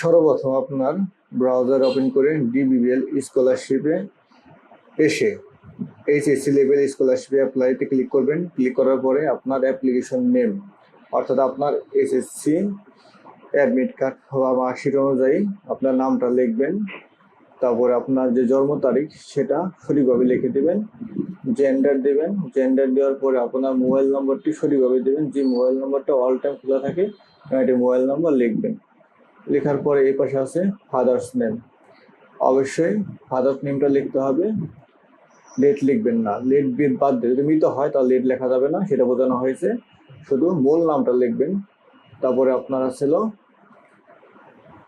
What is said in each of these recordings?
সর্বপ্রথম আপনার browser open করে ডিবিবিএল স্কলারশিপে এসে এইচএসসি লেভেল স্কলারশিপে অ্যাপ্লাইতে ক্লিক করবেন। ক্লিক করার পরে আপনার অ্যাপ্লিকেশন নেম অর্থাৎ আপনার এসএসসি অ্যাডমিট কার্ড বা মার্কশিট অনুযায়ী আপনার নামটা লিখবেন। তারপরে আপনার যে জন্ম তারিখ সেটা সঠিকভাবে লিখে দেবেন। জেন্ডার দেবেন। জেন্ডার দেওয়ার পরে আপনার মোবাইল নম্বরটি সঠিকভাবে দেবেন। যে মোবাইল নম্বরটা অল টাইম খোলা থাকে এটি মোবাইল নম্বর লিখবেন। লেখার পরে এই পাশে আছে ফাদার্স নেম। অবশ্যই ফাদার্স নেমটা লিখতে হবে, লেট লিখবেন না। লেট বিট বাদ দিয়ে যদি মৃত হয় তাহলে লেট লেখা যাবে না, সেটা বোঝানো হয়েছে। শুধু মূল নামটা লিখবেন। তারপরে আপনার ছিল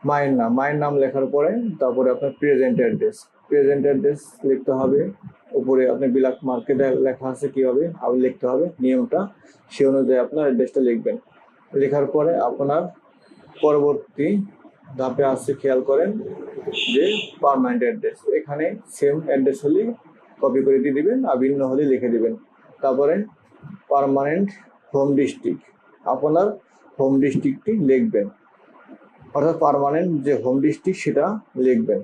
মায়ের নাম। মায়ের নাম লেখার পরে তারপরে আপনার প্রেজেন্ট অ্যাড্রেস। প্রেজেন্ট অ্যাড্রেস লিখতে হবে। উপরে আপনি ব্ল্যাক মার্কে লেখা আছে কীভাবে আবার লিখতে হবে নিয়মটা, সে অনুযায়ী আপনার অ্যাড্রেসটা লিখবেন। লেখার পরে আপনার পরবর্তী ধাপে আসছে, খেয়াল করেন যে পার্মানেন্ট অ্যাড্রেস। এখানে সেম অ্যাড্রেস হলে কপি করে দিয়ে দিবেন আর ভিন্ন হলে লিখে দিবেন। তারপরে পার্মানেন্ট হোম ডিস্ট্রিক্ট, আপনার হোম ডিস্ট্রিক্টটি লিখবেন, অর্থাৎ পার্মানেন্ট যে হোম ডিস্ট্রিক্ট সেটা লিখবেন।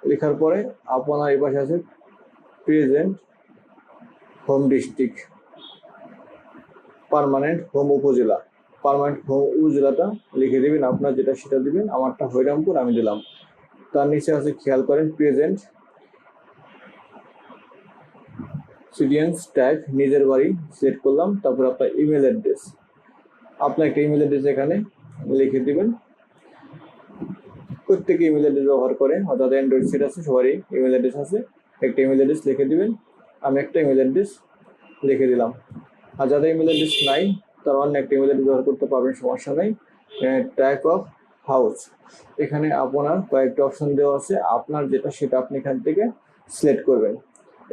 লেখার পরে আপনার এই পাশে আছে present home district, permanent home উপজেলা। পার্মানেন্ট হোম উপজেলাটা লিখে দেবেন, আপনার যেটা সেটা দিবেন। আমারটা হরিরামপুর আমি দিলাম। তার নিচে আছে, খেয়াল করেন, প্রেজেন্ট সিটিজেন্স ট্যাগ, নিজের বাড়ি সিলেক্ট করলাম। তারপর আপনার ইমেল অ্যাড্রেস, আপনার একটা ইমেল অ্যাড্রেস এখানে লিখে দিবেন। প্রত্যেকে ইমেল অ্যাড্রেস ব্যবহার করে, অর্থাৎ অ্যান্ড্রয়েড সেট আছে সবারই ইমেল অ্যাড্রেস আছে। একটা ইমেল অ্যাড্রেস লিখে দিবেন। আমি একটা ইমেল অ্যাড্রেস লিখে দিলাম। আর যাদের ইমেল অ্যাড্রেস নাই তারা অন্য একটা ইমেল অ্যাড্রেস ব্যবহার করতে পারবেন, সমস্যা নাই। টাইপ অফ হাউস, এখানে আপনার কয়েকটা অপশন দেওয়া আছে, আপনার যেটা সেটা আপনি এখান থেকে সিলেক্ট করবেন।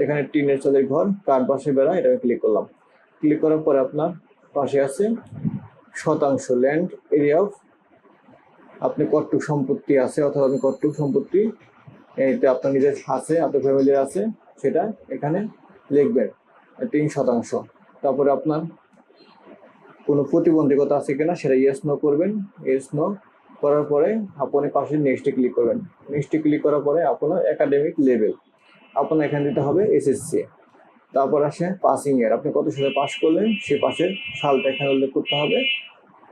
এখানে টিনের চালের ঘর, কার পাশে বেড়া, এটা আমি ক্লিক করলাম। ক্লিক করার পরে আপনার পাশে আছে শতাংশ, ল্যান্ড এরিয়া অফ, আপনি কতটুক সম্পত্তি আছে, অর্থাৎ আপনি কতটুক সম্পত্তি এইটা আপনার নিজের আছে, আপনার ফ্যামিলির আছে, সেটা এখানে লিখবেন 3%। তারপরে আপনার কোনো প্রতিবন্ধকতা আছে কিনা সেটা ইয়েস নো করবেন। ইয়েস নো করার পরে আপনি পাশে নেক্সটে ক্লিক করবেন। নেক্সটে ক্লিক করার পরে আপনার একাডেমিক লেভেল আপনার এখানে দিতে হবে এসএসসি। তারপর আসে পাসিং ইয়ার, আপনি কত সালে পাস করলেন সে পাশের সালটা এখানে উল্লেখ করতে হবে।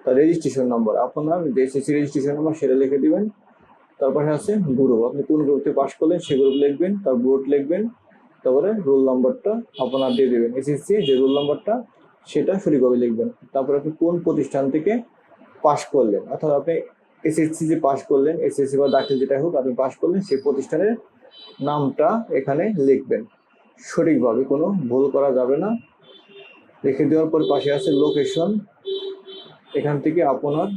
তার রেজিস্ট্রেশন নম্বর, আপনার যে এসএসসি রেজিস্ট্রেশন নম্বর সেটা লিখে দিবেন। তারপরে আছে গ্রুপ, আপনি কোন গ্রুপ থেকে পাস করলেন সে গ্রুপ লিখবেন, তার গ্রুপ লিখবেন। তারপরে রোল নম্বরটা আপনার দিয়ে দেবেন, এসএসসি যে রোল নম্বরটা সেটা সঠিকভাবে লিখবেন। তারপরে আপনি কোন প্রতিষ্ঠান থেকে পাস করলেন, অর্থাৎ আপনি এসএসসি যে পাস করলেন, এসএসসি বা দাখিল যেটা হোক আপনি পাস করলেন, সেই প্রতিষ্ঠানের নামটা এখানে লিখবেন সঠিকভাবে, কোনো ভুল করা যাবে না। লিখে দেওয়ার পর পাশে আছে লোকেশন, এখান থেকে আপনার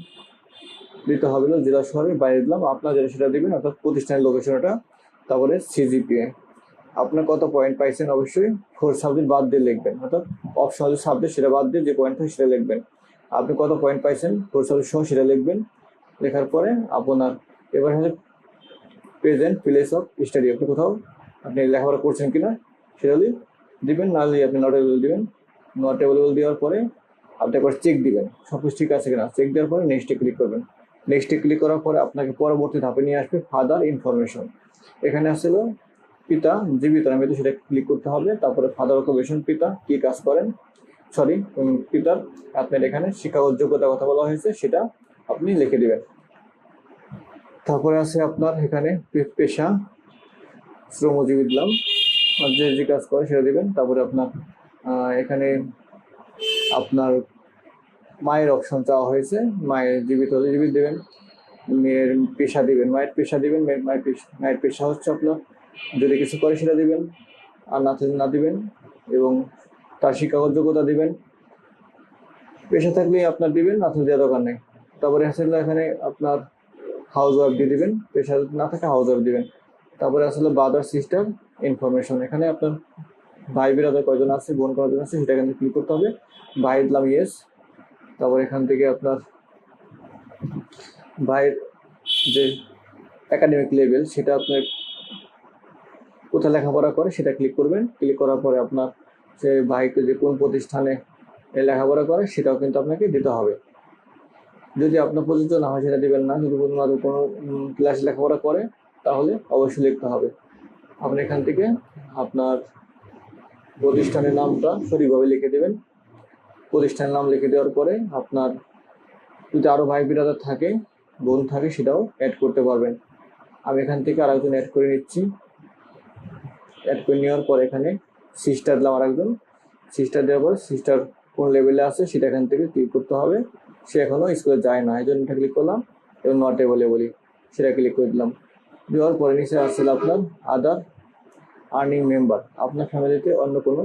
দিতে হবে জেলা শহরের বাইরে দিলাম, আপনার যেটা সেটা দেবেন, অর্থাৎ প্রতিষ্ঠানের লোকেশনটা। তারপরে সিজিপিএ, আপনার কত পয়েন্ট পাইছেন, অবশ্যই 4 সাবজেক্ট বাদ দিয়ে লিখবেন, অর্থাৎ অপশনাল সাবজেক্ট সেটা বাদ দিয়ে যে পয়েন্ট থাকে সেটা লিখবেন। আপনি কত পয়েন্ট পাইছেন 4 সাবজেক্ট সহ সেটা লিখবেন। লেখার পরে আপনার এবার হচ্ছে প্রেজেন্ট প্লেস অফ স্টাডি, আপনি কোথাও আপনি লেখাপড়া করছেন কিনা সেটা দিবেন, নাহলে আপনি নট অ্যাভেলেবল দিবেন। নট অ্যাভেলেবল দেওয়ার পরে আপনি একবার চেক দিবেন সব কিছু ঠিক আছে কিনা। চেক দেওয়ার পরে নেক্সটে ক্লিক করবেন। নেক্সটে ক্লিক করার পরে আপনাকে পরবর্তী ধাপে নিয়ে আসবে ফাদার ইনফরমেশন। এখানে আসলে পিতা জীবিত না মৃত সেটা ক্লিক করতে হবে। তারপরে ফাদার অকুপেশন, পিতা কি কাজ করেন, পিতার আপনার এখানে শিক্ষাগত যোগ্যতার কথা বলা হয়েছে সেটা আপনি লিখে দিবেন। তারপরে আছে আপনার এখানে পেশা, শ্রমজীবী দিলাম, যে যে কাজ করে সেটা দিবেন। তারপরে আপনার এখানে আপনার মায়ের অপশন চাওয়া হয়েছে, মায়ের জীবিত হলে জীবিত দেবেন, মেয়ের পেশা দিবেন, মায়ের পেশা দিবেন। মায়ের পেশা হচ্ছে আপনার যদি কিছু করে সেটা দিবেন, আর না দিবেন, এবং তার শিক্ষাগত যোগ্যতা দিবেন। পেশা থাকলেই আপনার দিবেন, না থাকলে দেওয়ার দরকার নেই। তারপরে আসলে এখানে আপনার হাউস ওয়াইফ দিয়ে দিবেন, পেশা না থাকে হাউস ওয়াইফ দিবেন। তারপরে আসলে ব্রাদার সিস্টার ইনফরমেশন, এখানে আপনার ভাই বিরাদার কয়জন আছে, বোন কয়জন আছে সেটা এখানে ক্লিক করতে হবে। ভাই দিলাম ইয়েস। তারপর এখান থেকে আপনার ভাইয়ের যে একাডেমিক লেভেল সেটা আপনার কোথায় লেখাপড়া করে সেটা ক্লিক করবেন। ক্লিক করার পরে আপনার সে ভাইকে যে কোন প্রতিষ্ঠানে লেখাপড়া করে সেটাও কিন্তু আপনাকে দিতে হবে। যদি আপনার প্রযোজ্য না হয় সেটা দিবেন না। যদি কোনো ক্লাস লেখাপড়া করে তাহলে অবশ্যই লিখতে হবে। আপনি এখান থেকে আপনার প্রতিষ্ঠানের নামটা সঠিকভাবে লিখে দেবেন। প্রতিষ্ঠানের নাম লিখে দেওয়ার পরে আপনার যদি আরও ভাই বিরাদার থাকে, বোন থাকে, সেটাও অ্যাড করতে পারবেন। আমি এখান থেকে আরেকজন অ্যাড করে নিচ্ছি। অ্যাড করে নেওয়ার পর এখানে সিস্টার দিলাম আরেকজন। সিস্টার দেওয়ার পর সিস্টার কোন লেভেলে আছে সেটা এখান থেকে ক্লিক করতে হবে। সে এখনও স্কুলে যায় না, এই জন্য এটা ক্লিক করলাম এবং নট অ্যাভেলেবল সেটা ক্লিক করে দিলাম। দেওয়ার পরে নিচে আসছিল আপনার আদার আর্নিং মেম্বার। আপনার ফ্যামিলিতে অন্য কোনো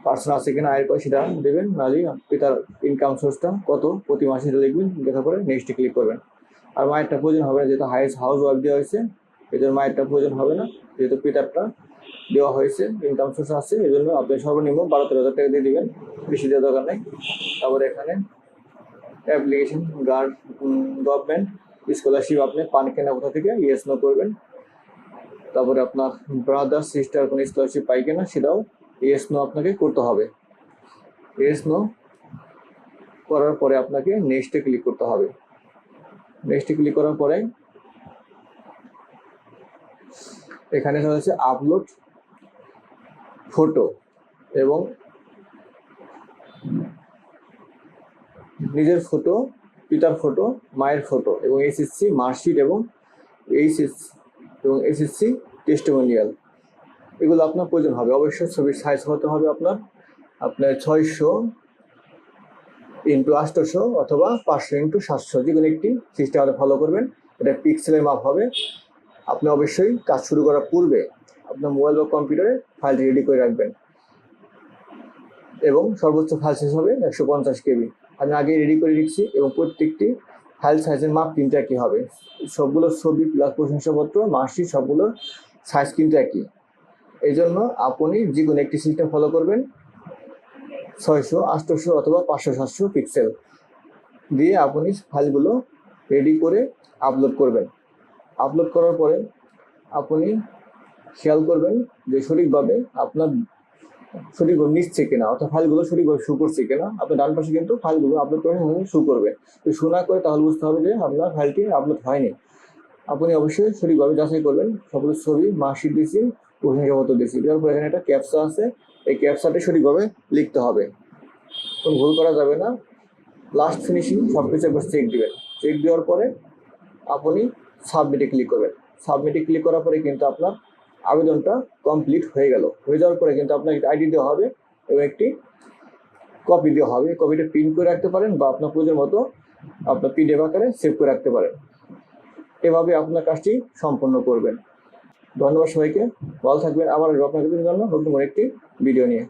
পার্সন আছে কিনা আয়ের পর সেটা দেবেন, নাহলে পিতার ইনকাম সোর্সটা কত প্রতি মাসে সেটা লিখবেন। দেখার পরে নেক্সটে ক্লিক করবেন। আর মায়েরটা প্রয়োজন হবে না, যেহেতু হাউস ওয়াইফ দেওয়া হয়েছে এই জন্য মায়েরটা প্রয়োজন হবে না। যেহেতু পিতারটা দেওয়া হয়েছে, ইনকাম সোর্স আছে, এই জন্য আপনি সর্বনিম্ন 12-13 হাজার টাকা দিয়ে দিবেন, বেশি দেওয়ার দরকার নেই। তারপরে এখানে অ্যাপ্লিকেশন গভর্নমেন্ট স্কলারশিপ আপনি পান কিনা কোথা থেকে, ইয়েস নো করবেন। তারপরে আপনার ব্রাদার সিস্টার কোনো স্কলারশিপ পাই কিনা সেটাও ইয়েস নো আপনাকে করতে হবে। ইয়েস নো করার পরে আপনাকে নেক্সটে ক্লিক করতে হবে। নেক্সটে ক্লিক করার পরে এখানে হচ্ছে আপলোড ফটো এবং নিজের ফটো, পিতার ফটো, মায়ের ফটো এবং এসএসসি মার্কশিট এবং এসএসসি টেস্টিমোনিয়াল, এগুলো আপনার প্রয়োজন হবে। অবশ্যই ছবির সাইজ হতে হবে আপনার 600x800 অথবা 500x700, যে কোনো একটি সিস্টেম ফলো করবেন। এটা পিক্সেলের মাপ হবে। আপনি অবশ্যই কাজ শুরু করার পূর্বে আপনার মোবাইল বা কম্পিউটারে ফাইলটি রেডি করে রাখবেন এবং সর্বোচ্চ ফাইল সাইজ হবে 150 KB। আমি আগে রেডি করে রেখেছি এবং প্রত্যেকটি ফাইল সাইজের মাপ কিন্তু একই হবে। সবগুলো ছবি প্লাস প্রশংসাপত্র, মার্কশিট সবগুলোর সাইজ কিন্তু একই। এই জন্য আপনি যে কোনো একটি সিস্টেম ফলো করবেন। 600, 800 অথবা 500, 700 পিক্সেল দিয়ে আপনি ফাইলগুলো রেডি করে আপলোড করবেন। আপলোড করার পরে আপনি খেয়াল করবেন যে সঠিকভাবে নিচ্ছে কিনা, অর্থাৎ ফাইলগুলো সঠিকভাবে শো করছে কিনা। আপনার ডান পাশে কিন্তু ফাইলগুলো আপলোড করে শো করবে। তো শো না করে তাহলে বুঝতে হবে যে আপনার ফাইলটি আপলোড হয়নি। আপনি অবশ্যই সঠিকভাবে যাচাই করবেন। সবগুলো ছবি, মার্কশিট দিয়েছি, প্রশংসাপত্র দিয়েছি। দেওয়ার পর এখানে একটা ক্যাপচা আছে, এই ক্যাপচাটি সঠিকভাবে লিখতে হবে, কোনো ভুল করা যাবে না। লাস্ট ফিনিশিং সব কিছু একবার চেক দেবেন। চেক দেওয়ার পরে আপনি সাবমিটে ক্লিক করবেন। সাবমিটে ক্লিক করার পরে কিন্তু আপনার আবেদনটা কমপ্লিট হয়ে গেল। হয়ে যাওয়ার পরে কিন্তু আপনাকে আইডি দেওয়া হবে এবং একটি কপি দেওয়া হবে। কপিটা প্রিন্ট করে রাখতে পারেন বা আপনার প্রয়োজন মতো আপনার পিডিএফ আকারে সেভ করে রাখতে পারেন। এভাবে আপনার কাজটি সম্পন্ন করবেন। ধন্যবাদ সবাইকে, ভালো থাকবেন। আবার আপনাদের জন্য নতুন একটি ভিডিও নিয়ে।